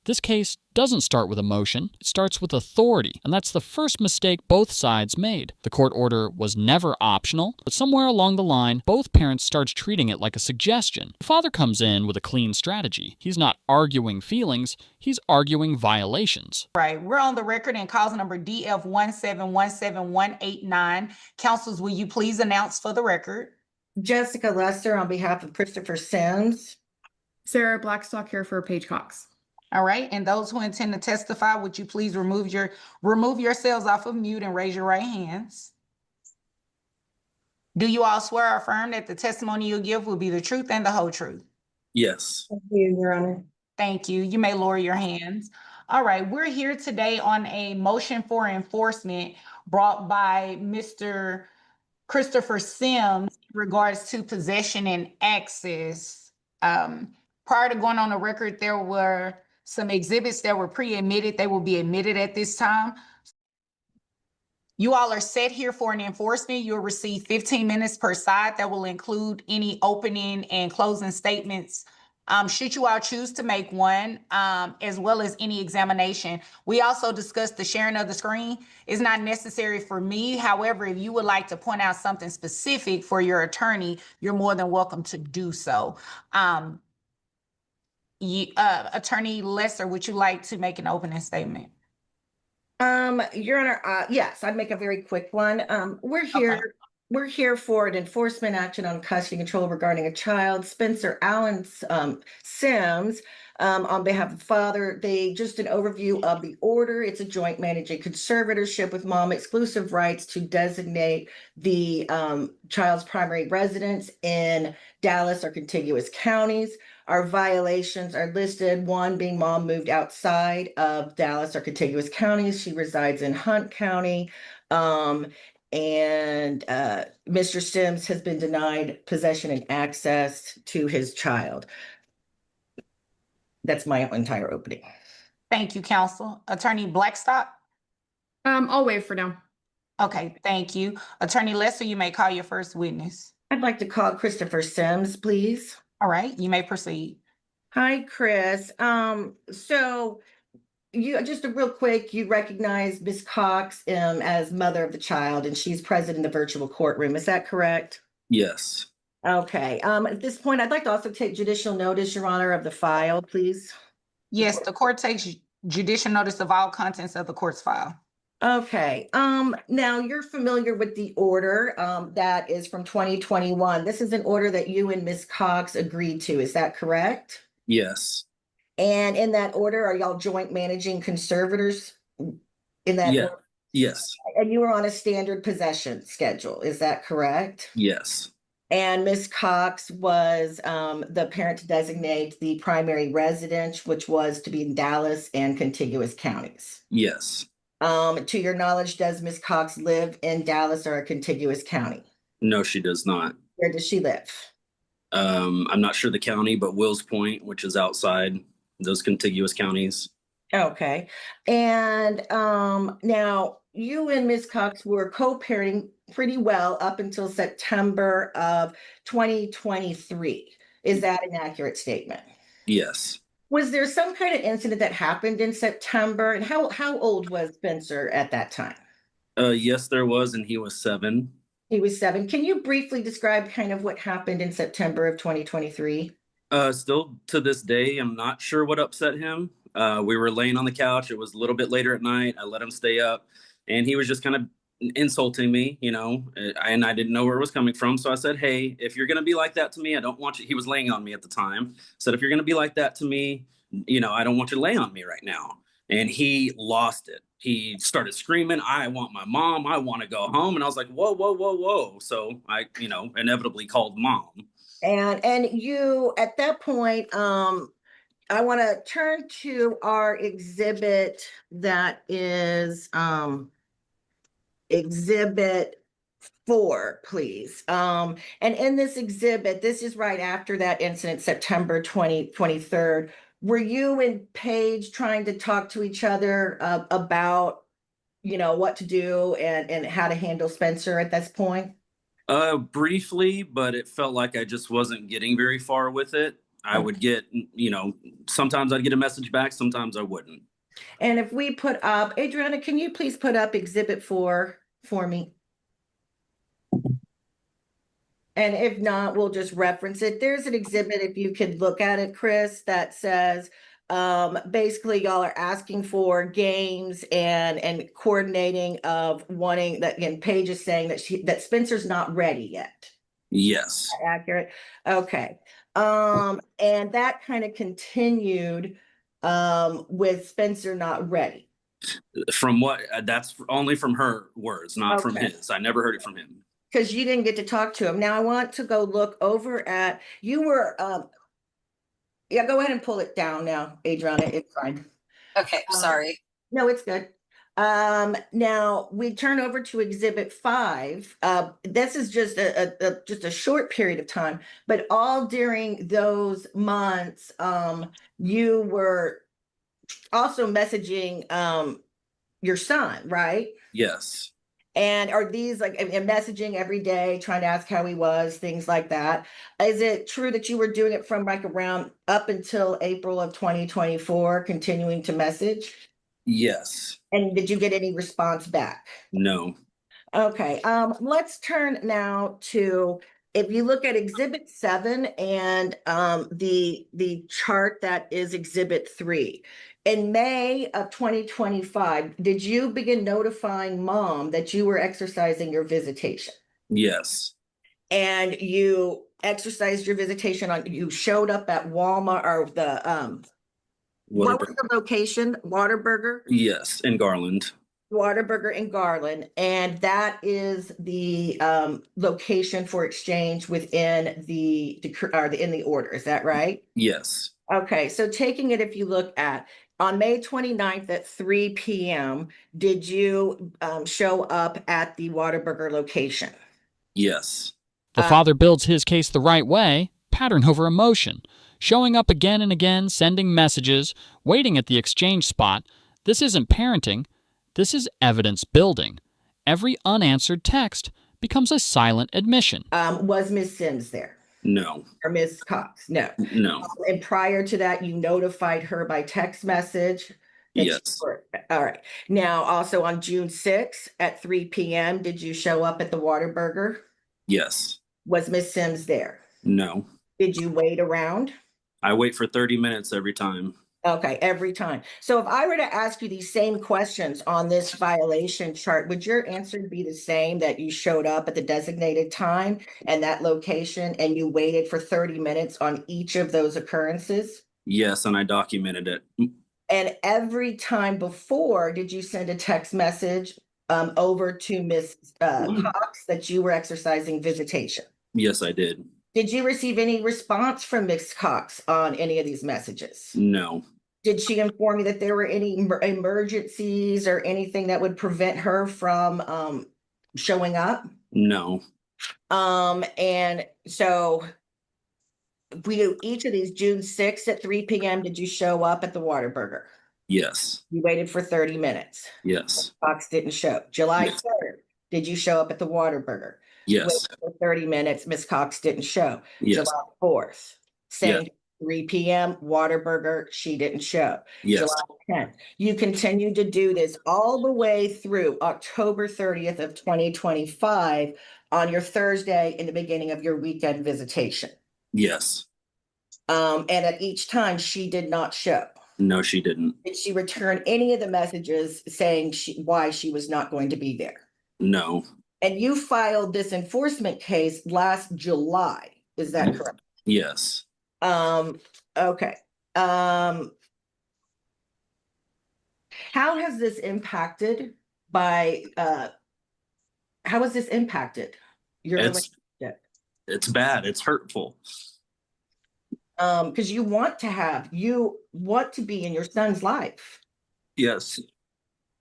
This case doesn't start with emotion, it starts with authority, and that's the first mistake both sides made. The court order was never optional, but somewhere along the line, both parents started treating it like a suggestion. The father comes in with a clean strategy. He's not arguing feelings, he's arguing violations. Right, we're on the record in cause number DF1717189. Counsels, will you please announce for the record? Jessica Lester on behalf of Christopher Sims. Sarah Blackstock here for Paige Cox. All right, and those who intend to testify, would you please remove yourselves off of mute and raise your right hands? Do you all swear or affirm that the testimony you'll give will be the truth and the whole truth? Yes. Thank you, Your Honor. Thank you. You may lower your hands. All right, we're here today on a motion for enforcement brought by Mr. Christopher Sims in regards to possession and access. Prior to going on the record, there were some exhibits that were pre-admitted. They will be admitted at this time. You all are set here for an enforcement. You'll receive 15 minutes per side. That will include any opening and closing statements, should you all choose to make one, as well as any examination. We also discussed the sharing of the screen. It's not necessary for me. However, if you would like to point out something specific for your attorney, you're more than welcome to do so. Attorney Lesser, would you like to make an opening statement? Your Honor, yes, I'd make a very quick one. We're here for an enforcement action on custody control regarding a child, Spencer Allen Sims, on behalf of the father. Just an overview of the order. It's a joint managing conservatorship with mom, exclusive rights to designate the child's primary residence in Dallas or contiguous counties. Our violations are listed, one being mom moved outside of Dallas or contiguous counties. She resides in Hunt County. And Mr. Sims has been denied possession and access to his child. That's my entire opening. Thank you, counsel. Attorney Blackstock? I'll waive for now. Okay, thank you. Attorney Lesser, you may call your first witness. I'd like to call Christopher Sims, please. All right, you may proceed. Hi, Chris. So you just real quick, you recognize Ms. Cox as mother of the child, and she's present in the virtual courtroom. Is that correct? Yes. Okay. At this point, I'd like to also take judicial notice, Your Honor, of the file, please. Yes, the court takes judicial notice of all contents of the court's file. Okay. Now you're familiar with the order that is from 2021. This is an order that you and Ms. Cox agreed to. Is that correct? Yes. And in that order, are y'all joint managing conservators in that? Yeah. Order? Yes. And you were on a standard possession schedule. Is that correct? Yes. And Ms. Cox was the parent to designate the primary residence, which was to be in Dallas and contiguous counties. Yes. To your knowledge, does Ms. Cox live in Dallas or a contiguous county? No, she does not. Where does she live? I'm not sure the county, but Wills Point, which is outside those contiguous counties. Okay. And now you and Ms. Cox were co-parenting pretty well up until September of 2023. Is that an accurate statement? Yes. Was there some kind of incident that happened in September? And how old was Spencer at that time? Yes, there was, and he was 7. He was 7. Can you briefly describe kind of what happened in September of 2023? Still to this day, I'm not sure what upset him. We were laying on the couch. It was a little bit later at night. I let him stay up, and he was just kind of insulting me, and I didn't know where it was coming from. So I said, hey, if you're going to be like that to me, I don't want you. He was laying on me at the time. Said, if you're going to be like that to me, I don't want you to lay on me right now. And he lost it. He started screaming, I want my mom. I want to go home. And I was like, whoa, whoa, whoa, whoa. So I, inevitably called mom. And you, at that point, I want to turn to our exhibit that is Exhibit 4, please. And in this exhibit, this is right after that incident, September 23rd. Were you and Paige trying to talk to each other about, what to do and how to handle Spencer at this point? Briefly, but it felt like I just wasn't getting very far with it. I would get, sometimes I'd get a message back, sometimes I wouldn't. And if we put up, Adriana, can you please put up Exhibit 4 for me? And if not, we'll just reference it. There's an exhibit, if you could look at it, Chris, that says, basically y'all are asking for games and coordinating of wanting that, and Paige is saying that Spencer's not ready yet. Yes. Accurate. Okay. And that kind of continued with Spencer not ready. From what, that's only from her words, not from his. I never heard it from him. Because you didn't get to talk to him. Now I want to go look over at, you were, yeah, go ahead and pull it down now, Adriana, it's fine. Okay, sorry. No, it's good. Now we turn over to Exhibit 5. This is just a short period of time, but all during those months, you were also messaging your son, right? Yes. And are these like messaging every day, trying to ask how he was, things like that? Is it true that you were doing it from like around up until April of 2024, continuing to message? Yes. And did you get any response back? No. Okay, let's turn now to, if you look at Exhibit 7 and the chart that is Exhibit 3. In May of 2025, did you begin notifying mom that you were exercising your visitation? Yes. And you exercised your visitation you showed up at Walmart or the what was the location? Whataburger? Yes, in Garland. Whataburger in Garland, and that is the location for exchange within in the order. Is that right? Yes. Okay, so taking it, if you look at on May 29th at 3 p.m., did you show up at the Whataburger location? Yes. The father builds his case the right way, pattern over emotion, showing up again and again, sending messages, waiting at the exchange spot. This isn't parenting. This is evidence building. Every unanswered text becomes a silent admission. Was Ms. Sims there? No. Or Ms. Cox? No. No. And prior to that, you notified her by text message? Yes. All right. Now, also on June 6th at 3 p.m., did you show up at the Whataburger? Yes. Was Ms. Sims there? No. Did you wait around? I wait for 30 minutes every time. Okay, every time. So if I were to ask you these same questions on this violation chart, would your answer be the same, that you showed up at the designated time and that location and you waited for 30 minutes on each of those occurrences? Yes, and I documented it. And every time before, did you send a text message over to Ms. Cox that you were exercising visitation? Yes, I did. Did you receive any response from Ms. Cox on any of these messages? No. Did she inform you that there were any emergencies or anything that would prevent her from showing up? No. And so we do each of these. June 6th at 3 p.m. Did you show up at the Whataburger? Yes. You waited for 30 minutes. Yes. Cox didn't show. July 3rd, did you show up at the Whataburger? Yes. Waited for 30 minutes. Ms. Cox didn't show. Yes. July 4th, same Yes. 3 p.m. Whataburger, she didn't show. Yes. July 10th. You continued to do this all the way through October 30th of 2025 on your Thursday in the beginning of your weekend visitation. Yes. And at each time she did not show. No, she didn't. Did she return any of the messages saying why she was not going to be there? No. And you filed this enforcement case last July. Is that correct? Yes. Okay. How has this impacted how has this impacted your relationship? It's bad. It's hurtful. Because you want to be in your son's life. Yes.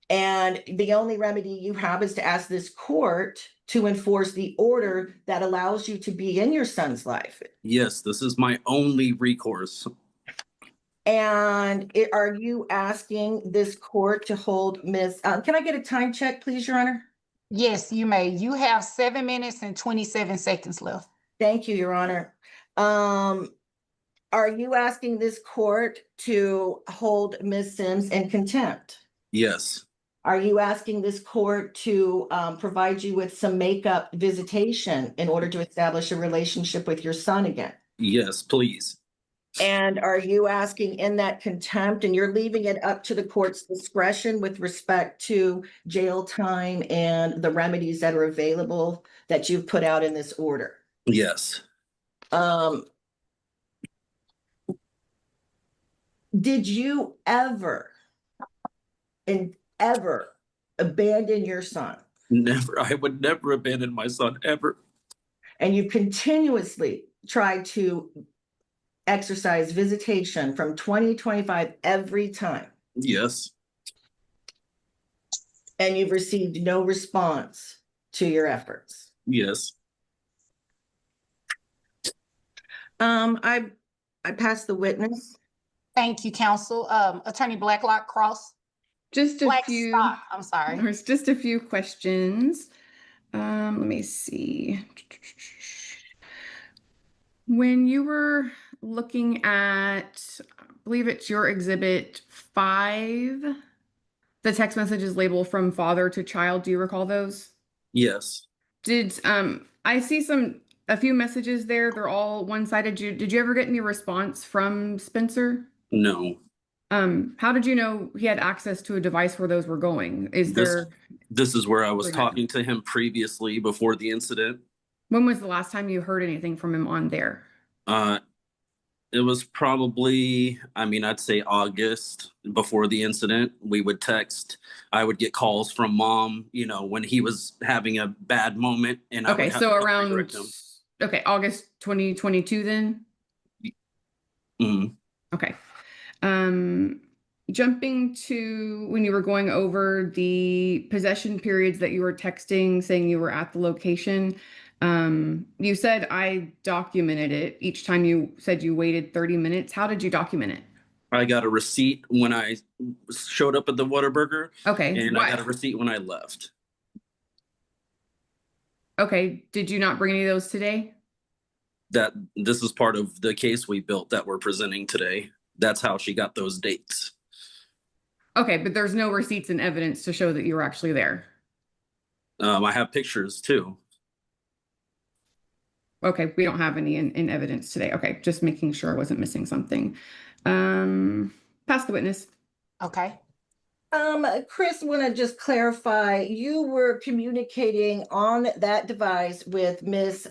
And the only remedy you have is to ask this court to enforce the order that allows you to be in your son's life. Yes, this is my only recourse. And are you asking this court to hold Ms. Can I get a time check, please, Your Honor? Yes, you may. You have 7 minutes and 27 seconds left. Thank you, Your Honor. Are you asking this court to hold Ms. Sims in contempt? Yes. Are you asking this court to provide you with some makeup visitation in order to establish a relationship with your son again? Yes, please. And are you asking in that contempt, and you're leaving it up to the court's discretion with respect to jail time and the remedies that are available that you've put out in this order? Yes. Did you ever abandon your son? Never. I would never abandon my son ever. And you continuously tried to exercise visitation from 2025 every time? Yes. And you've received no response to your efforts? Yes. I pass the witness. Thank you, counsel. Attorney Blacklock Cross. Just a few. Blackstock, I'm sorry. There's just a few questions. Let me see. When you were looking at, I believe it's your exhibit 5, the text messages labeled from father to child, do you recall those? Yes. Did I see a few messages there? They're all one-sided. Did you ever get any response from Spencer? No. How did you know he had access to a device where those were going? This is where I was Go ahead. talking to him previously before the incident. When was the last time you heard anything from him on there? It was probably, I'd say August before the incident. We would text. I would get calls from mom, when he was having a bad moment. And okay, so around August 2022 then? Mm-hmm. Okay. Jumping to when you were going over the possession periods that you were texting, saying you were at the location. You said I documented it each time you said you waited 30 minutes. How did you document it? I got a receipt when I showed up at the Whataburger. Okay. And I got a receipt when I left. Okay. Did you not bring any of those today? This is part of the case we built that we're presenting today. That's how she got those dates. Okay, but there's no receipts and evidence to show that you were actually there. I have pictures too. Okay, we don't have any in evidence today. Okay, just making sure I wasn't missing something. Pass the witness. Okay. Chris, want to just clarify, you were communicating on that device with Miss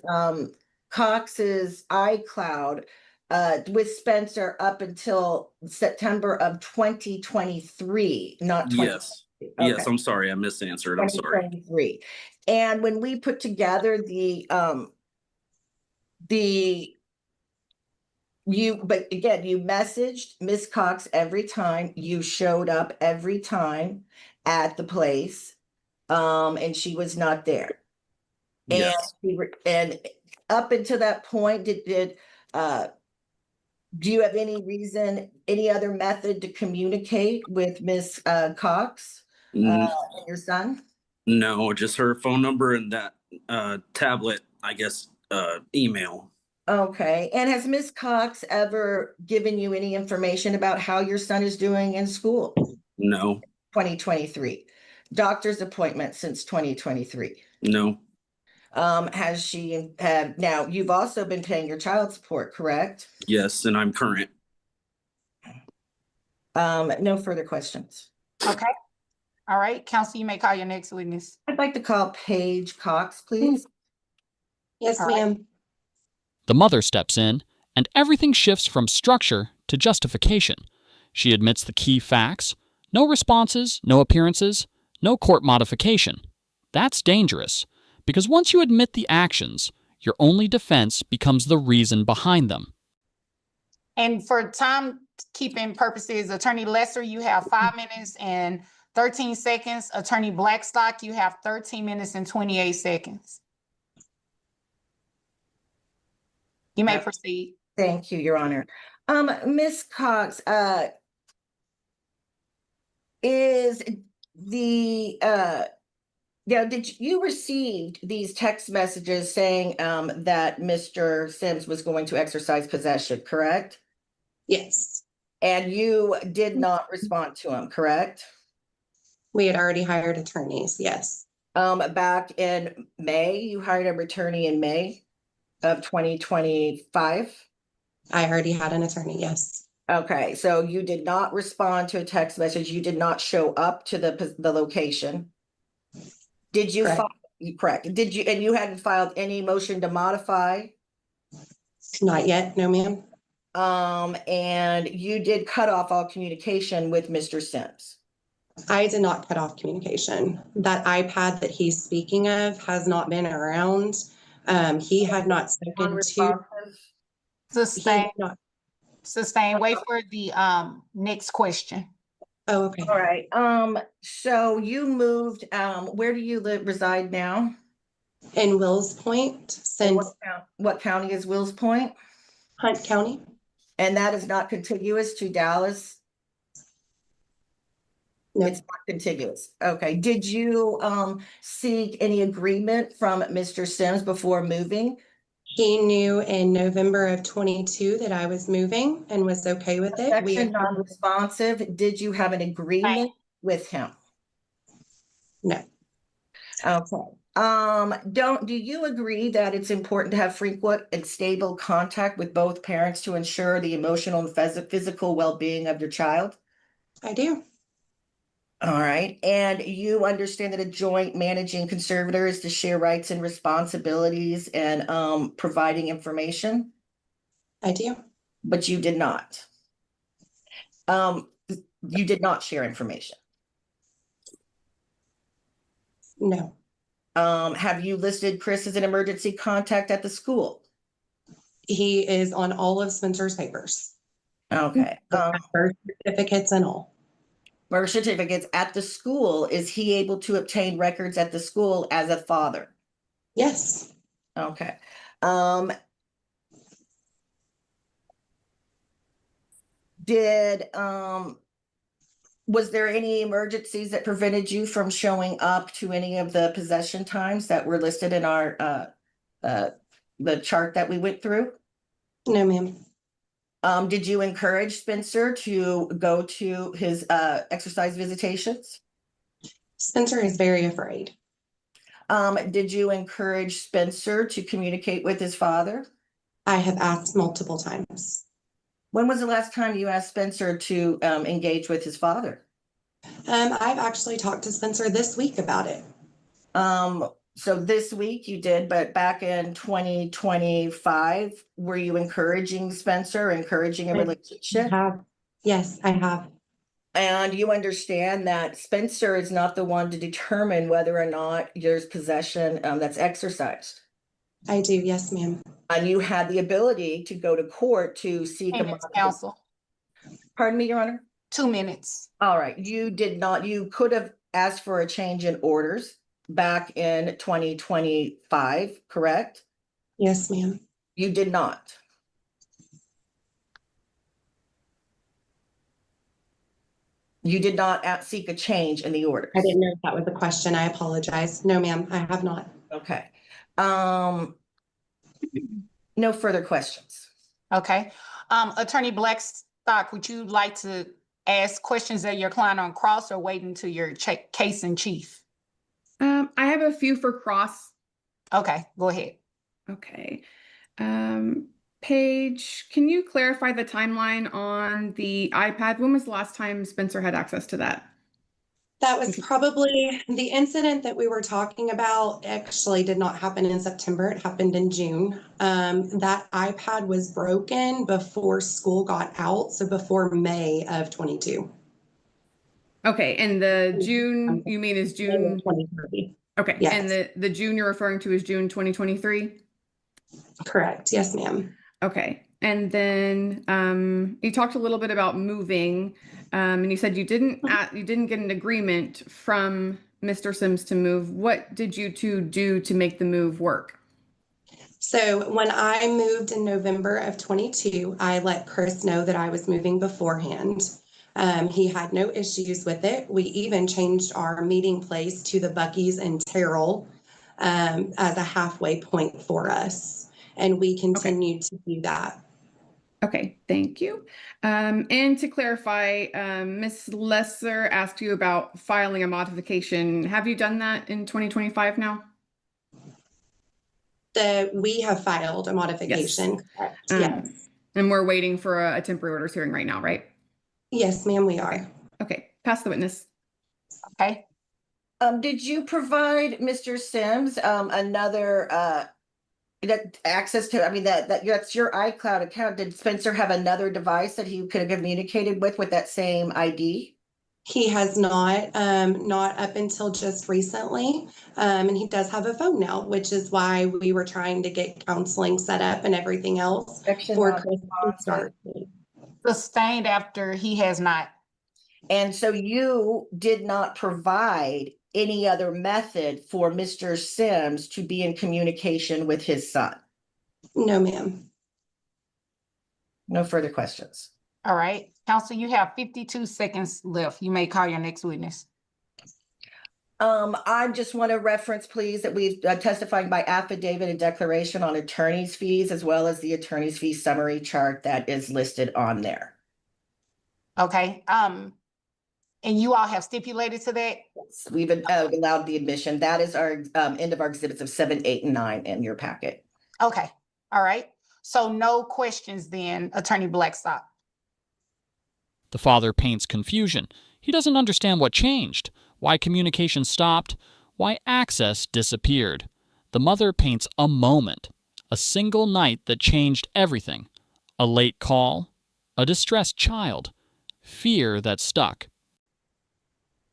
Cox's iCloud with Spencer up until September of 2023, not 20. Yes. Okay. Yes, I'm sorry. I misanswered. I'm sorry. 2023. And when we put together but again, you messaged Miss Cox every time, you showed up every time at the place, and she was not there. Yes. And up until that point, do you have any other method to communicate with Miss Cox, and your son? No, just her phone number and that tablet, I guess, email. Okay. And has Miss Cox ever given you any information about how your son is doing in school? No. 2023. Doctor's appointment since 2023? No. Has she had, now you've also been paying your child support, correct? Yes, and I'm current. No further questions. Okay. All right, counsel, you may call your next witness. I'd like to call Paige Cox, please. Yes, ma'am. The mother steps in, and everything shifts from structure to justification. She admits the key facts. No responses, no appearances, no court modification. That's dangerous, because once you admit the actions, your only defense becomes the reason behind them. And for timekeeping purposes, Attorney Lesser, you have 5 minutes and 13 seconds. Attorney Blackstock, you have 13 minutes and 28 seconds. You may proceed. Thank you, Your Honor. Ms. Cox, did you receive these text messages saying that Mr. Sims was going to exercise possession, correct? Yes. And you did not respond to him, correct? We had already hired attorneys. Yes. Back in May, you hired an attorney in May of 2025. I already had an attorney. Yes. Okay, so you did not respond to a text message. You did not show up to the location. Did you Correct. correct? Did you, and you hadn't filed any motion to modify? Not yet. No, ma'am. And you did cut off all communication with Mr. Sims. I did not cut off communication. That iPad that he's speaking of has not been around. He had not spoken to. Unresponsive. He Sustain, had not. sustain. Wait for the next question. Oh, okay. All right. So you moved. Where do you reside now? In Wills Point, And since what county is Wills Point? Hunt County. And that is not contiguous to Dallas. No. It's not contiguous. Okay. Did you seek any agreement from Mr. Sims before moving? He knew in November of 22 that I was moving and was okay with it. Section non-responsive. Did you have an agreement with him? No. Okay. Do you agree that it's important to have frequent and stable contact with both parents to ensure the emotional and physical well-being of your child? I do. All right. And you understand that a joint managing conservator is to share rights and responsibilities and providing information, I do. but you did not. You did not share information. No. Have you listed Chris as an emergency contact at the school? He is on all of Spencer's papers. Okay. Birth certificates and all. Birth certificates at the school. Is he able to obtain records at the school as a father? Yes. Okay. Was there any emergencies that prevented you from showing up to any of the possession times that were listed in our the chart that we went through? No, ma'am. Did you encourage Spencer to go to his exercise visitations? Spencer is very afraid. Did you encourage Spencer to communicate with his father? I have asked multiple times. When was the last time you asked Spencer to engage with his father? I've actually talked to Spencer this week about it. So this week you did, but back in 2025, were you encouraging Spencer, encouraging a relationship? Yes, I have. And you understand that Spencer is not the one to determine whether or not there's possession that's exercised. I do. Yes, ma'am. And you had the ability to go to court to seek a Counsel. Pardon me, Your Honor? 2 minutes. All right. You did not, you could have asked for a change in orders back in 2025, correct? Yes, ma'am. You did not. You did not seek a change in the orders. I didn't know if that was a question. I apologize. No, ma'am, I have not. Okay. No further questions. Okay. Attorney Blackstock, would you like to ask questions of your client on cross or wait until your case in chief? I have a few for cross. Okay, go ahead. Okay. Paige, can you clarify the timeline on the iPad? When was the last time Spencer had access to that? That was probably the incident that we were talking about actually did not happen in September. It happened in June. That iPad was broken before school got out, so before May of 22. Okay, and the June you mean is June 2023. Okay, yes. And the June you're referring to is June 2023? Correct. Yes, ma'am. Okay, and then you talked a little bit about moving, and you said you didn't get an agreement from Mr. Sims to move. What did you two do to make the move work? So when I moved in November of 22, I let Chris know that I was moving beforehand. He had no issues with it. We even changed our meeting place to the Buc-ee's in Terrell as a halfway point for us. And we continued to do that. Okay, thank you. And to clarify, Ms. Lesser asked you about filing a modification. Have you done that in 2025 now? We have filed a modification. Correct. Yes. And we're waiting for a temporary orders hearing right now, right? Yes, ma'am, we are. Okay, pass the witness. Okay. Did you provide Mr. Sims another that access to, I mean, that's your iCloud account. Did Spencer have another device that he could have communicated with that same ID? He has not up until just recently. And he does have a phone now, which is why we were trying to get counseling set up and everything else for Chris to start. Sustained after he has not. And so you did not provide any other method for Mr. Sims to be in communication with his son? No, ma'am. No further questions. All right. Counsel, you have 52 seconds left. You may call your next witness. I just want to reference, please, that we've testifying by affidavit and declaration on attorney's fees, as well as the attorney's fee summary chart that is listed on there. Okay. And you all have stipulated to that? Yes, we've allowed the admission. That is our end of our exhibits of 7, 8, and 9 in your packet. Okay. All right. So no questions then, Attorney Blackstock. The father paints confusion. He doesn't understand what changed, why communication stopped, why access disappeared. The mother paints a moment, a single night that changed everything. A late call, a distressed child, fear that stuck.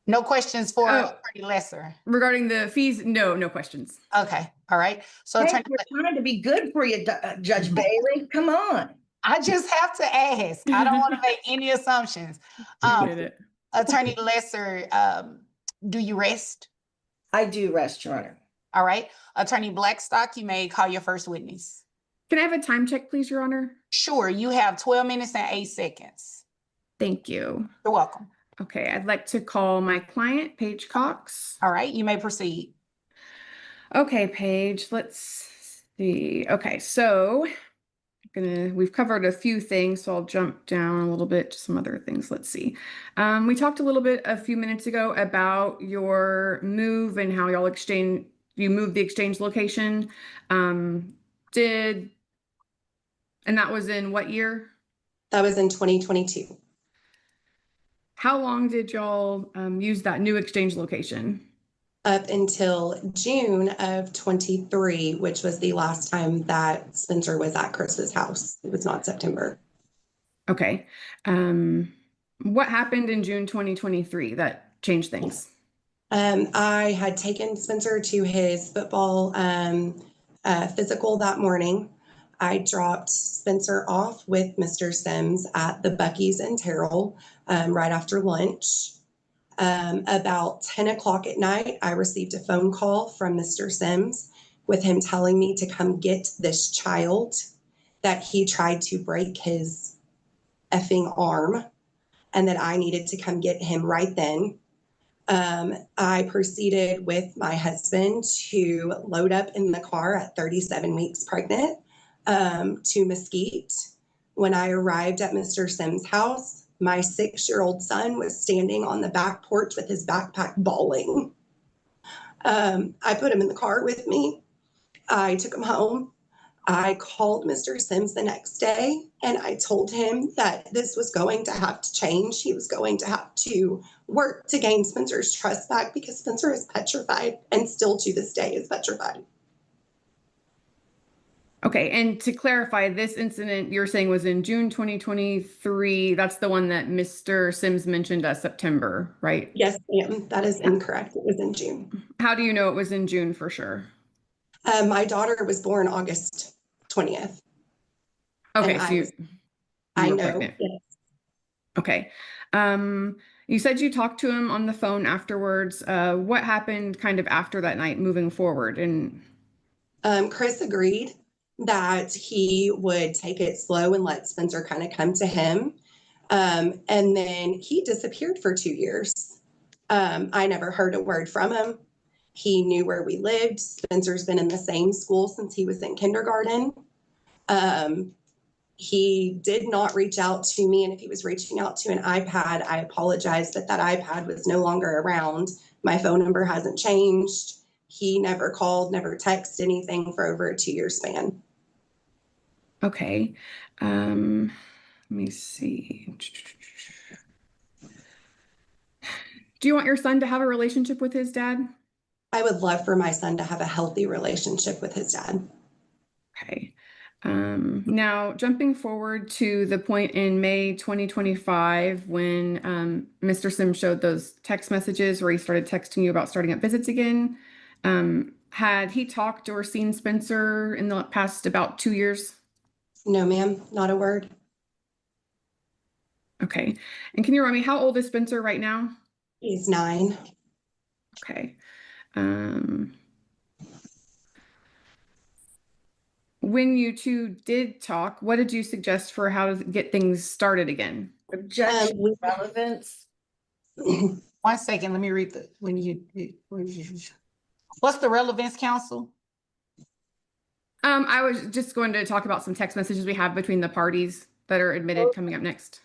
No questions for Attorney Lesser. Regarding the fees, no questions. Okay. All right. So Hey, Attorney, we're trying to be good for you, Judge Bailey. Come on. I just have to ask. I don't want to make any assumptions. Attorney Lesser, do you rest? I do rest, Your Honor. All right. Attorney Blackstock, you may call your first witness. Can I have a time check, please, Your Honor? Sure. You have 12 minutes and 8 seconds. Thank you. You're welcome. Okay, I'd like to call my client, Paige Cox. All right, you may proceed. Okay, Paige, let's see. Okay, so we've covered a few things, so I'll jump down a little bit to some other things. Let's see. We talked a little bit a few minutes ago about your move and how y'all you moved the exchange location. And that was in what year? That was in 2022. How long did y'all use that new exchange location? Up until June of 23, which was the last time that Spencer was at Chris's house. It was not September. Okay. What happened in June 2023 that changed things? I had taken Spencer to his football physical that morning. I dropped Spencer off with Mr. Sims at the Buc-ee's in Terrell right after lunch. About 10 o'clock at night, I received a phone call from Mr. Sims with him telling me to come get this child, that he tried to break his effing arm, and that I needed to come get him right then. I proceeded with my husband to load up in the car at 37 weeks pregnant to Mesquite. When I arrived at Mr. Sims' house, my 6-year-old son was standing on the back porch with his backpack bawling. I put him in the car with me. I took him home. I called Mr. Sims the next day and I told him that this was going to have to change. He was going to have to work to gain Spencer's trust back, because Spencer is petrified and still to this day is petrified. Okay, and to clarify, this incident you're saying was in June 2023. That's the one that Mr. Sims mentioned as September, right? Yes, ma'am. That is incorrect. It was in June. How do you know it was in June for sure? My daughter was born August 20th. Okay, so I were know. pregnant. Yes. Okay. You said you talked to him on the phone afterwards. What happened kind of after that night moving forward? And Chris agreed that he would take it slow and let Spencer kind of come to him. And then he disappeared for 2 years. I never heard a word from him. He knew where we lived. Spencer's been in the same school since he was in kindergarten. He did not reach out to me, and if he was reaching out to an iPad, I apologize that that iPad was no longer around. My phone number hasn't changed. He never called, never texted anything for over a 2-year span. Okay. Let me see. Do you want your son to have a relationship with his dad? I would love for my son to have a healthy relationship with his dad. Okay. Now, jumping forward to the point in May 2025 when Mr. Sims showed those text messages where he started texting you about starting up visits again, had he talked or seen Spencer in the past about 2 years? No, ma'am, not a word. Okay. And can you remind me, how old is Spencer right now? He's 9. Okay. When you two did talk, what did you suggest for how to get things started again? Objection, relevance. 1 second, let me read the, what's the relevance, counsel? I was just going to talk about some text messages we have between the parties that are admitted coming up next.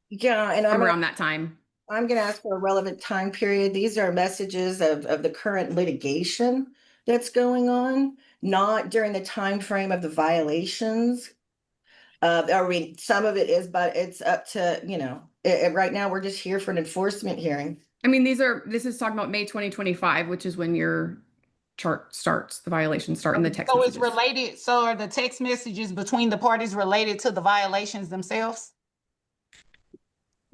Yeah, and From around that time. I'm going to ask for a relevant time period. These are messages of the current litigation that's going on, not during the time frame of the violations. I mean, some of it is, but it's up to, right now we're just here for an enforcement hearing. I mean, this is talking about May 2025, which is when your chart starts, the violations start in the text messages. So it's related, so are the text messages between the parties related to the violations themselves?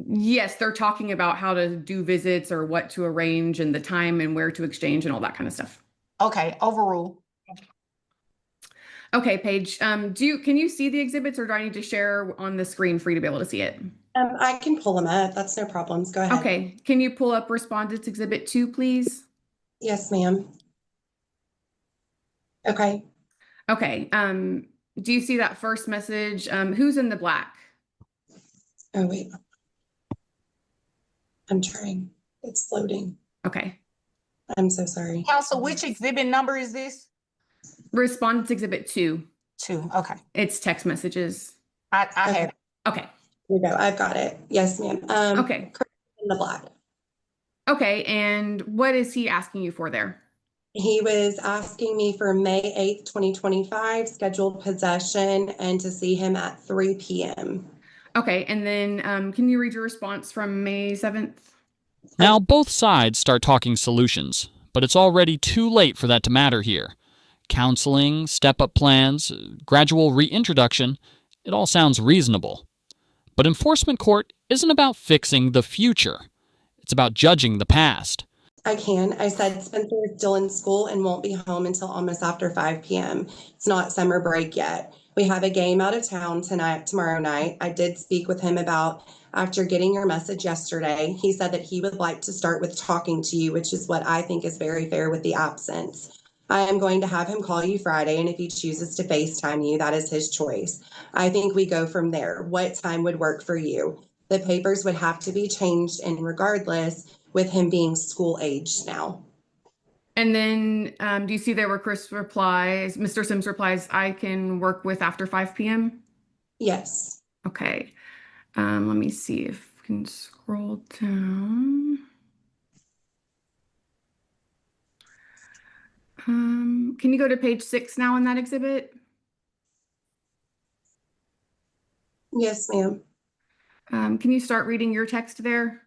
Yes, they're talking about how to do visits or what to arrange and the time and where to exchange and all that kind of stuff. Okay, overrule. Okay, Paige, can you see the exhibits or do I need to share on the screen for you to be able to see it? I can pull them up. That's no problems. Go ahead. Okay, can you pull up Respondents Exhibit 2, please? Yes, ma'am. Okay. Okay, do you see that first message? Who's in the black? Oh, wait. I'm trying. It's loading. Okay. I'm so sorry. Counsel, which exhibit number is this? Respondents Exhibit 2. 2, okay. It's text messages. I had it. Okay. Here we go. I've got it. Yes, ma'am. Okay. In the black. Okay, and what is he asking you for there? He was asking me for May 8th, 2025, scheduled possession, and to see him at 3 p.m. Okay, and then can you read your response from May 7th? Now, both sides start talking solutions, but it's already too late for that to matter here. Counseling, step-up plans, gradual reintroduction, it all sounds reasonable. But enforcement court isn't about fixing the future. It's about judging the past. I can. I said Spencer is still in school and won't be home until almost after 5 p.m. It's not summer break yet. We have a game out of town tomorrow night. I did speak with him about after getting your message yesterday. He said that he would like to start with talking to you, which is what I think is very fair with the absence. I am going to have him call you Friday, and if he chooses to FaceTime you, that is his choice. I think we go from there. What time would work for you? The papers would have to be changed, and regardless, with him being school aged now. And then do you see there where Chris replies, Mr. Sims replies, I can work with after 5 p.m.? Yes. Okay. Let me see if we can scroll down. Can you go to page 6 now in that exhibit? Yes, ma'am. Can you start reading your text there?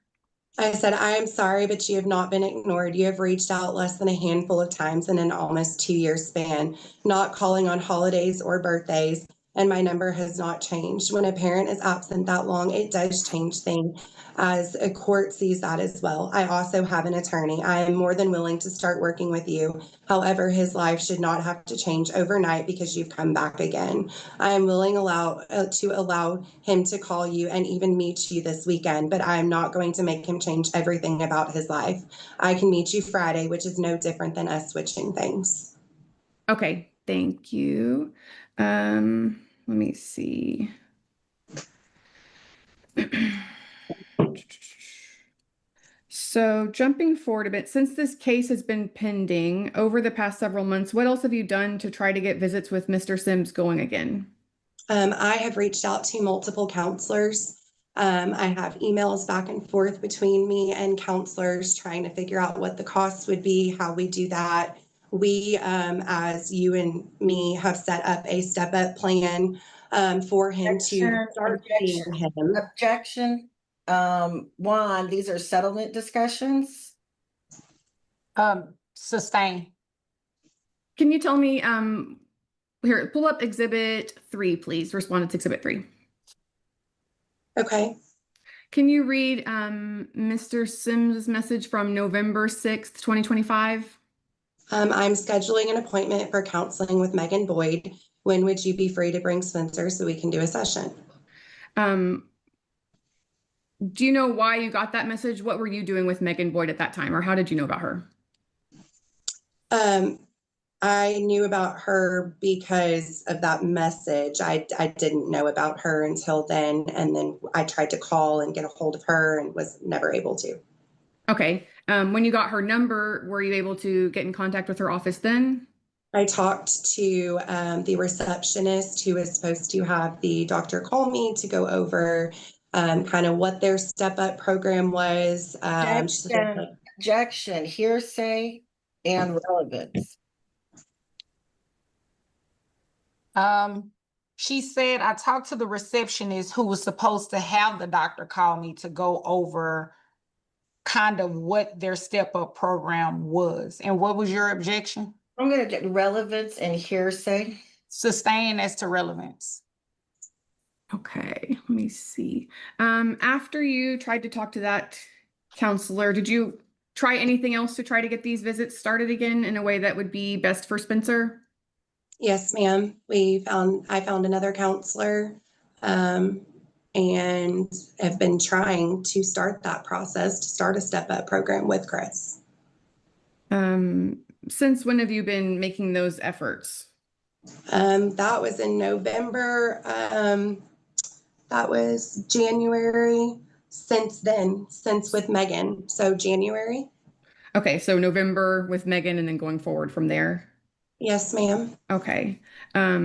I said, I am sorry, but you have not been ignored. You have reached out less than a handful of times in an almost 2-year span, not calling on holidays or birthdays, and my number has not changed. When a parent is absent that long, it does change things, as a court sees that as well. I also have an attorney. I am more than willing to start working with you. However, his life should not have to change overnight because you've come back again. I am willing to allow him to call you and even meet you this weekend, but I am not going to make him change everything about his life. I can meet you Friday, which is no different than us switching things. Okay, thank you. Let me see. So jumping forward a bit, since this case has been pending over the past several months, what else have you done to try to get visits with Mr. Sims going again? I have reached out to multiple counselors. I have emails back and forth between me and counselors trying to figure out what the costs would be, how we do that. We, as you and me, have set up a step-up plan for him to start seeing him. Objection. Juan, these are settlement discussions. Sustain. Can you tell me, here, pull up Exhibit 3, please. Respondents Exhibit 3. Okay. Can you read Mr. Sims' message from November 6th, 2025? I'm scheduling an appointment for counseling with Megan Boyd. When would you be free to bring Spencer so we can do a session? Do you know why you got that message? What were you doing with Megan Boyd at that time, or how did you know about her? I knew about her because of that message. I didn't know about her until then. And then I tried to call and get a hold of her and was never able to. Okay. When you got her number, were you able to get in contact with her office then? I talked to the receptionist who was supposed to have the doctor call me to go over kind of what their step-up program was. Objection, hearsay, and relevance. She said, I talked to the receptionist who was supposed to have the doctor call me to go over kind of what their step-up program was. And what was your objection? I'm going to get relevance and hearsay. Sustain as to relevance. Okay, let me see. After you tried to talk to that counselor, did you try anything else to try to get these visits started again in a way that would be best for Spencer? Yes, ma'am. I found another counselor and have been trying to start that process to start a step-up program with Chris. Since when have you been making those efforts? That was in November. That was January. Since then, since with Megan. So January. Okay, so November with Megan and then going forward from there. Yes, ma'am. Okay. Let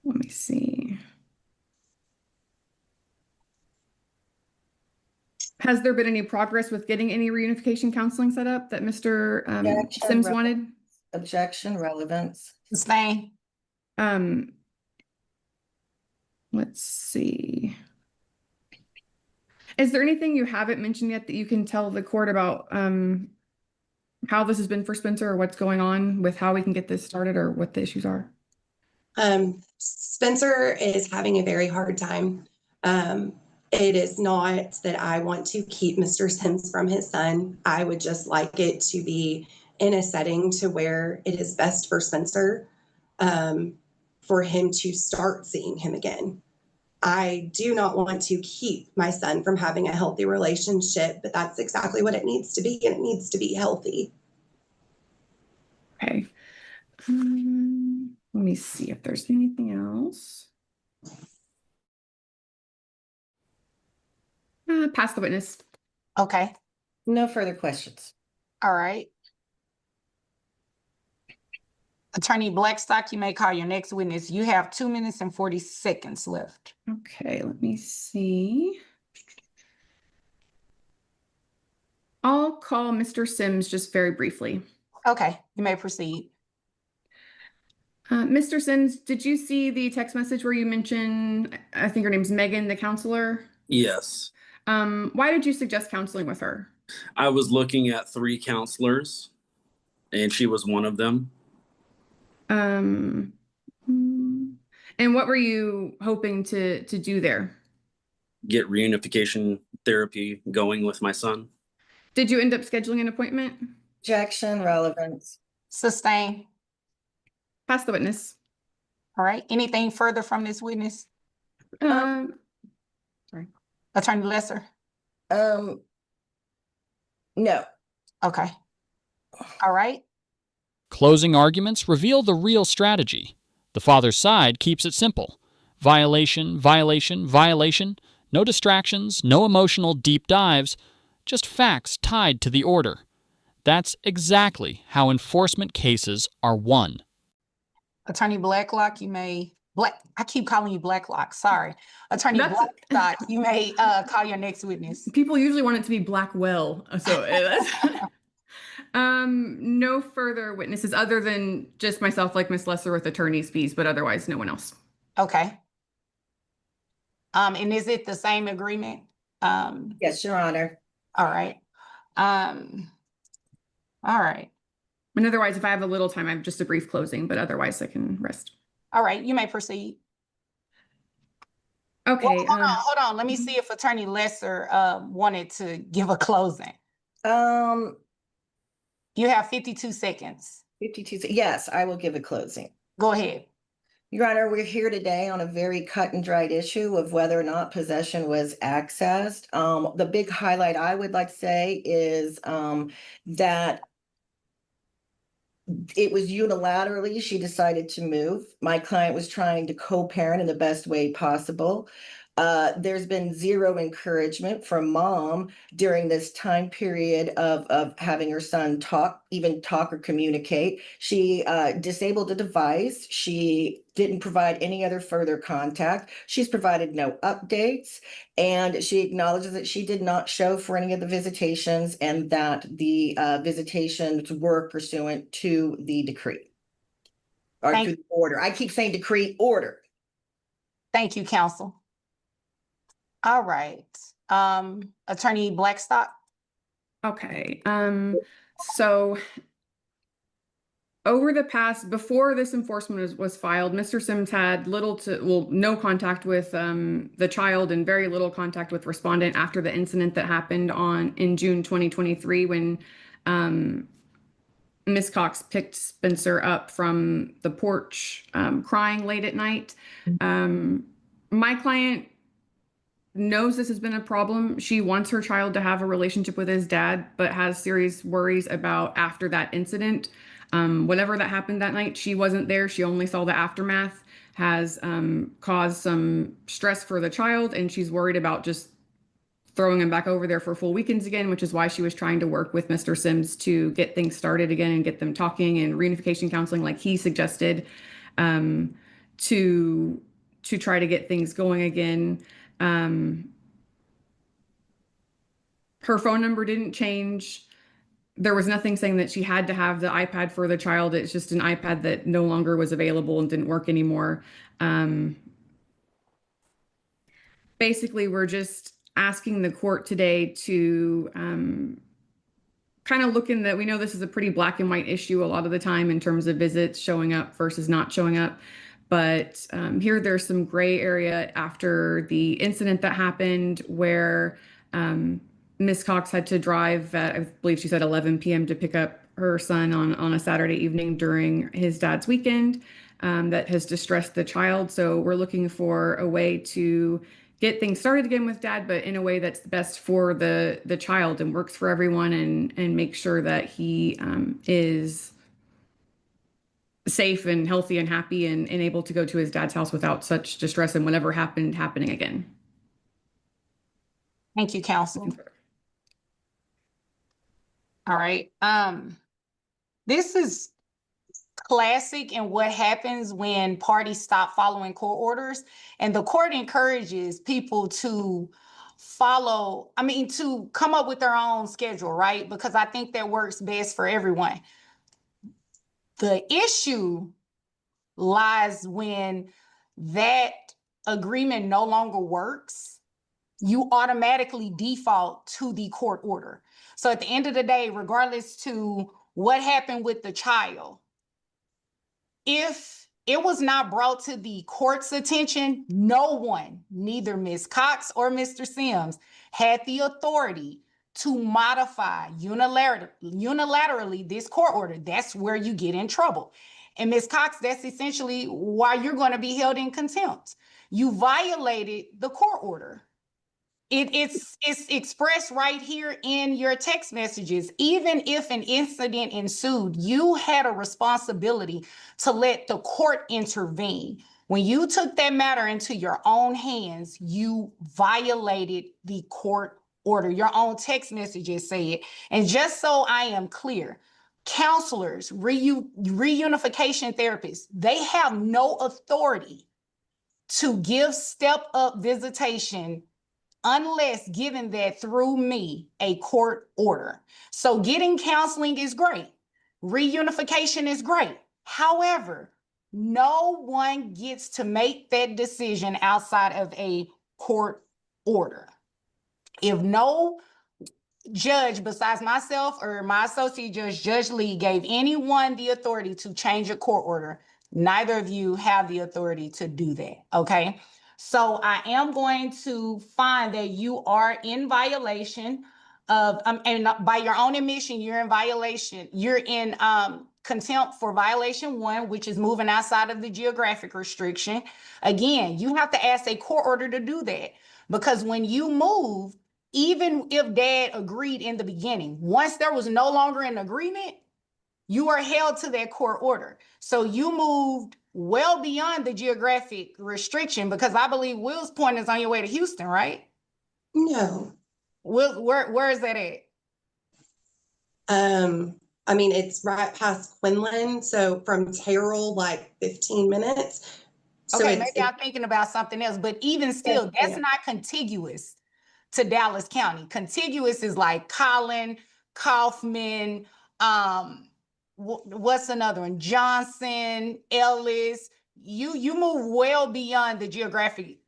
me see. Has there been any progress with getting any reunification counseling set up that Mr. Sims wanted? Objection, relevance. Sustain. Let's see. Is there anything you haven't mentioned yet that you can tell the court about how this has been for Spencer, or what's going on with how we can get this started, or what the issues are? Spencer is having a very hard time. It is not that I want to keep Mr. Sims from his son. I would just like it to be in a setting to where it is best for Spencer for him to start seeing him again. I do not want to keep my son from having a healthy relationship, but that's exactly what it needs to be, and it needs to be healthy. Okay. Let me see if there's anything else. Pass the witness. Okay. No further questions. All right. Attorney Blackstock, you may call your next witness. You have 2 minutes and 40 seconds left. Okay, let me see. I'll call Mr. Sims just very briefly. Okay, you may proceed. Mr. Sims, did you see the text message where you mentioned, I think her name's Megan, the counselor? Yes. Why did you suggest counseling with her? I was looking at 3 counselors, and she was one of them. And what were you hoping to do there? Get reunification therapy going with my son. Did you end up scheduling an appointment? Objection, relevance. Sustain. Pass the witness. All right. Anything further from this witness? Sorry. Attorney Lesser? No. Okay. All right. Closing arguments reveal the real strategy. The father's side keeps it simple. Violation, violation, violation. No distractions, no emotional deep dives, just facts tied to the order. That's exactly how enforcement cases are won. Attorney Blacklock, you may I keep calling you Blacklock. Sorry. Attorney That's- Blacklock, you may call your next witness. People usually want it to be Blackwell, so that's no further witnesses other than just myself, like Miss Lesser, with attorney's fees, but otherwise no one else. Okay. And is it the same agreement? Yes, Your Honor. All right. All right. And otherwise, if I have a little time, I have just a brief closing, but otherwise I can rest. All right. You may proceed. Okay. Well, hold on. Let me see if Attorney Lesser wanted to give a closing. You have 52 seconds. 52. Yes, I will give a closing. Go ahead. Your Honor, we're here today on a very cut and dried issue of whether or not possession was accessed. The big highlight I would like to say is that it was unilaterally, she decided to move. My client was trying to co-parent in the best way possible. There's been zero encouragement from mom during this time period of having her son talk or communicate. She disabled the device. She didn't provide any other further contact. She's provided no updates, and she acknowledges that she did not show for any of the visitations and that the visitations were pursuant to the decree or to the order. I keep saying decree, order. Thank you, counsel. All right. Attorney Blackstock. Okay. So over the past, before this enforcement was filed, Mr. Sims had no contact with the child and very little contact with respondent after the incident that happened in June 2023 when Ms. Cox picked Spencer up from the porch crying late at night. My client knows this has been a problem. She wants her child to have a relationship with his dad, but has serious worries about after that incident. Whatever that happened that night, she wasn't there. She only saw the aftermath, has caused some stress for the child, and she's worried about just throwing him back over there for full weekends again, which is why she was trying to work with Mr. Sims to get things started again and get them talking and reunification counseling like he suggested, to try to get things going again. Her phone number didn't change. There was nothing saying that she had to have the iPad for the child. It's just an iPad that no longer was available and didn't work anymore. Basically, we're just asking the court today to kind of look in that. We know this is a pretty black and white issue a lot of the time in terms of visits showing up versus not showing up. But here there's some gray area after the incident that happened where Ms. Cox had to drive at, I believe she said 11 p.m. to pick up her son on a Saturday evening during his dad's weekend. That has distressed the child. So we're looking for a way to get things started again with dad, but in a way that's best for the child and works for everyone, and make sure that he is safe and healthy and happy and able to go to his dad's house without such distress and whatever happened happening again. Thank you, counsel. All right. This is classic in what happens when parties stop following court orders, and the court encourages people to to come up with their own schedule, right? Because I think that works best for everyone. The issue lies when that agreement no longer works. You automatically default to the court order. So at the end of the day, regardless to what happened with the child, if it was not brought to the court's attention, no one, neither Ms. Cox or Mr. Sims, had the authority to modify unilaterally this court order. That's where you get in trouble. And Ms. Cox, that's essentially why you're going to be held in contempt. You violated the court order. It's expressed right here in your text messages. Even if an incident ensued, you had a responsibility to let the court intervene. When you took that matter into your own hands, you violated the court order. Your own text messages say it. And just so I am clear, counselors, reunification therapists, they have no authority to give step-up visitation unless given that through me, a court order. So getting counseling is great. Reunification is great. However, no one gets to make that decision outside of a court order. If no judge besides myself or my associate judge, Judge Lee, gave anyone the authority to change a court order, neither of you have the authority to do that, okay? So I am going to find that you are in violation of, and by your own admission, you're in violation. You're in contempt for violation 1, which is moving outside of the geographic restriction. Again, you have to ask a court order to do that, because when you move, even if dad agreed in the beginning, once there was no longer an agreement, you are held to that court order. So you moved well beyond the geographic restriction, because I believe Will's point is on your way to Houston, right? No. Will, where is that at? I mean, it's right past Quinlan. So from Terrell, like 15 minutes. So Okay, maybe I'm thinking about something else, but even still, that's not contiguous to Dallas County. Contiguous is like Collin, Kaufman, what's another one? Johnson, Ellis. You move well beyond the geographic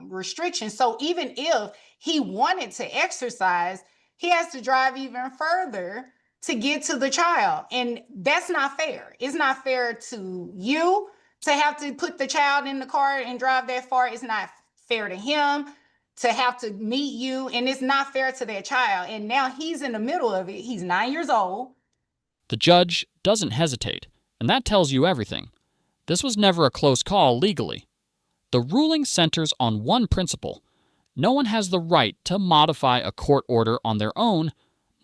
restriction. So even if he wanted to exercise, he has to drive even further to get to the child. And that's not fair. It's not fair to you to have to put the child in the car and drive that far. It's not fair to him to have to meet you, and it's not fair to that child. And now he's in the middle of it. He's 9 years old. The judge doesn't hesitate, and that tells you everything. This was never a close call legally. The ruling centers on one principle. No one has the right to modify a court order on their own,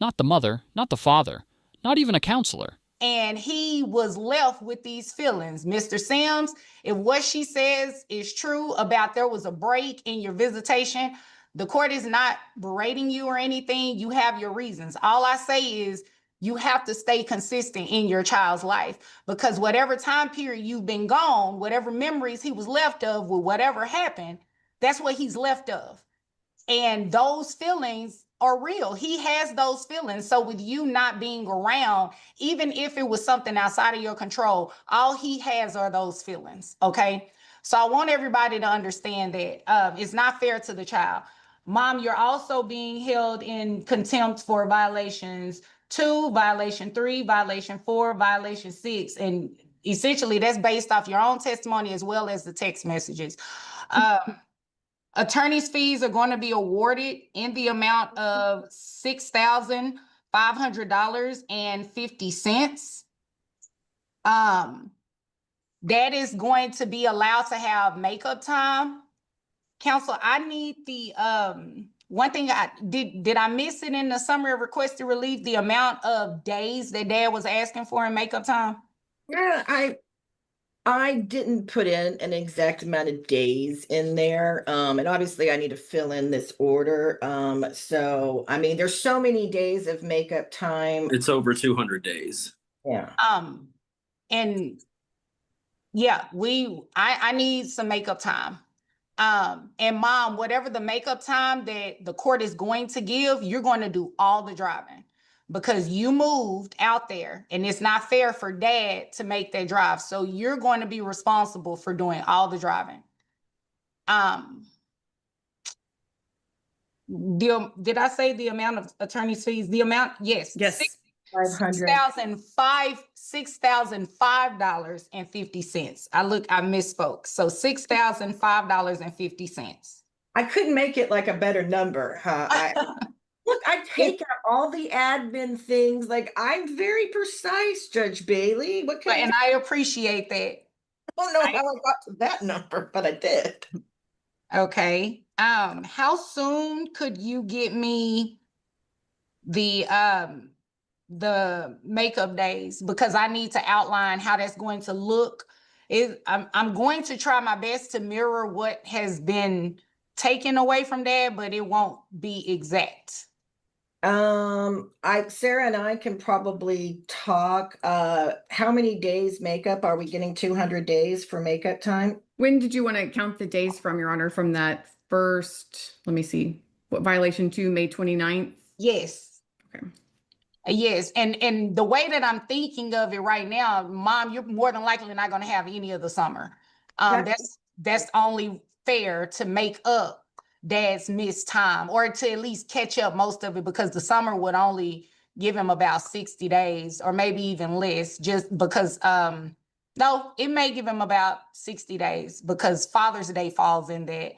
not the mother, not the father, not even a counselor. And he was left with these feelings. Mr. Sims, if what she says is true about there was a break in your visitation, the court is not berating you or anything. You have your reasons. All I say is you have to stay consistent in your child's life, because whatever time period you've been gone, whatever memories he was left of with whatever happened, that's what he's left of. And those feelings are real. He has those feelings. So with you not being around, even if it was something outside of your control, all he has are those feelings, okay? So I want everybody to understand that it's not fair to the child. Mom, you're also being held in contempt for violations 2, violation 3, violation 4, violation 6. And essentially that's based off your own testimony as well as the text messages. Attorney's fees are going to be awarded in the amount of $6,500.50. That is going to be allowed to have makeup time. Counsel, I need the one thing did I miss it in the summary of requested relief, the amount of days that dad was asking for in makeup time? Yeah, I didn't put in an exact amount of days in there. And obviously I need to fill in this order. So I mean, there's so many days of makeup time. It's over 200 days. Yeah. And yeah, I need some makeup time. And Mom, whatever the makeup time that the court is going to give, you're going to do all the driving, because you moved out there and it's not fair for dad to make that drive. So you're going to be responsible for doing all the driving. Did I say the amount of attorney's fees? The amount, yes. Yes. $6,005.50. I misspoke. So $6,005.50. I couldn't make it like a better number, huh? Look, I take out all the admin things. Like, I'm very precise, Judge Bailey. What can And I appreciate that. I don't know how I got to that number, but I did. Okay. How soon could you get me the makeup days? Because I need to outline how that's going to look. I'm going to try my best to mirror what has been taken away from that, but it won't be exact. Sarah and I can probably talk. How many days makeup? Are we getting 200 days for makeup time? When did you want to count the days from, Your Honor, from that first, let me see, what violation to May 29th? Yes. Okay. Yes, and the way that I'm thinking of it right now, Mom, you're more than likely not going to have any of the summer. That's only fair to make up Dad's missed time, or to at least catch up most of it, because the summer would only give him about 60 days, or maybe even less, just because no, it may give him about 60 days because Father's Day falls in that,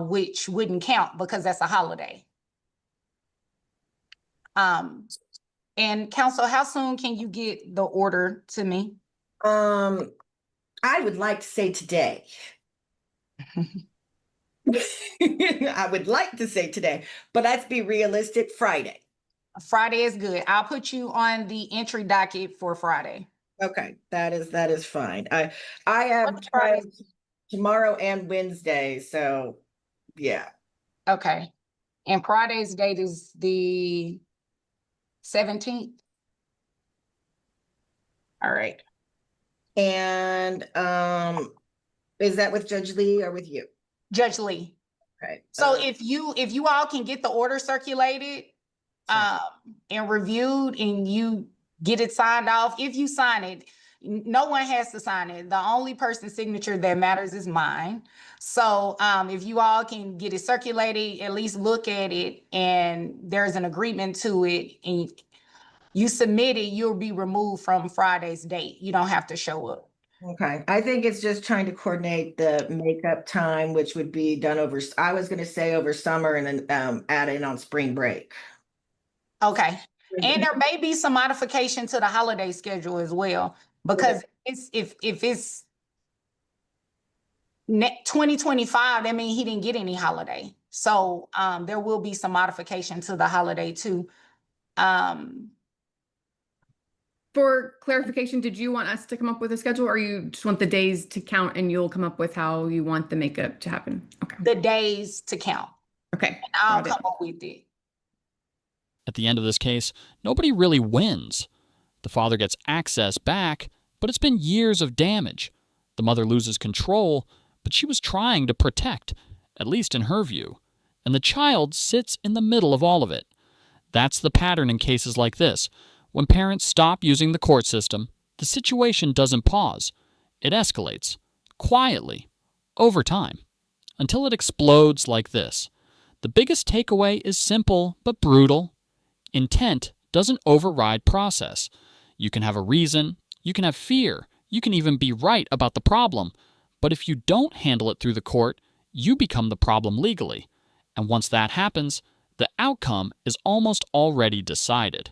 which wouldn't count because that's a holiday. And counsel, how soon can you get the order to me? I would like to say today. I would like to say today, but let's be realistic, Friday. Friday is good. I'll put you on the entry docket for Friday. Okay, that is fine. I have tried tomorrow and Wednesday, so yeah. Okay. And Friday's date is the 17th. All right. And is that with Judge Lee or with you? Judge Lee. Okay. So if you all can get the order circulated and reviewed, and you get it signed off, if you sign it, no one has to sign it. The only person's signature that matters is mine. So if you all can get it circulated, at least look at it, and there's an agreement to it, and you submit it, you'll be removed from Friday's date. You don't have to show up. Okay, I think it's just trying to coordinate the makeup time, which would be done over, I was going to say over summer, and then add in on spring break. Okay. And there may be some modification to the holiday schedule as well, because if it's 2025, that means he didn't get any holiday. So there will be some modification to the holiday too. For clarification, did you want us to come up with a schedule, or you just want the days to count and you'll come up with how you want the makeup to happen? Okay. The days to count. Okay. And I'll come up with it. At the end of this case, nobody really wins. The father gets access back, but it's been years of damage. The mother loses control, but she was trying to protect, at least in her view. And the child sits in the middle of all of it. That's the pattern in cases like this. When parents stop using the court system, the situation doesn't pause. It escalates, quietly, over time, until it explodes like this. The biggest takeaway is simple but brutal. Intent doesn't override process. You can have a reason, you can have fear, you can even be right about the problem, but if you don't handle it through the court, you become the problem legally. And once that happens, the outcome is almost already decided.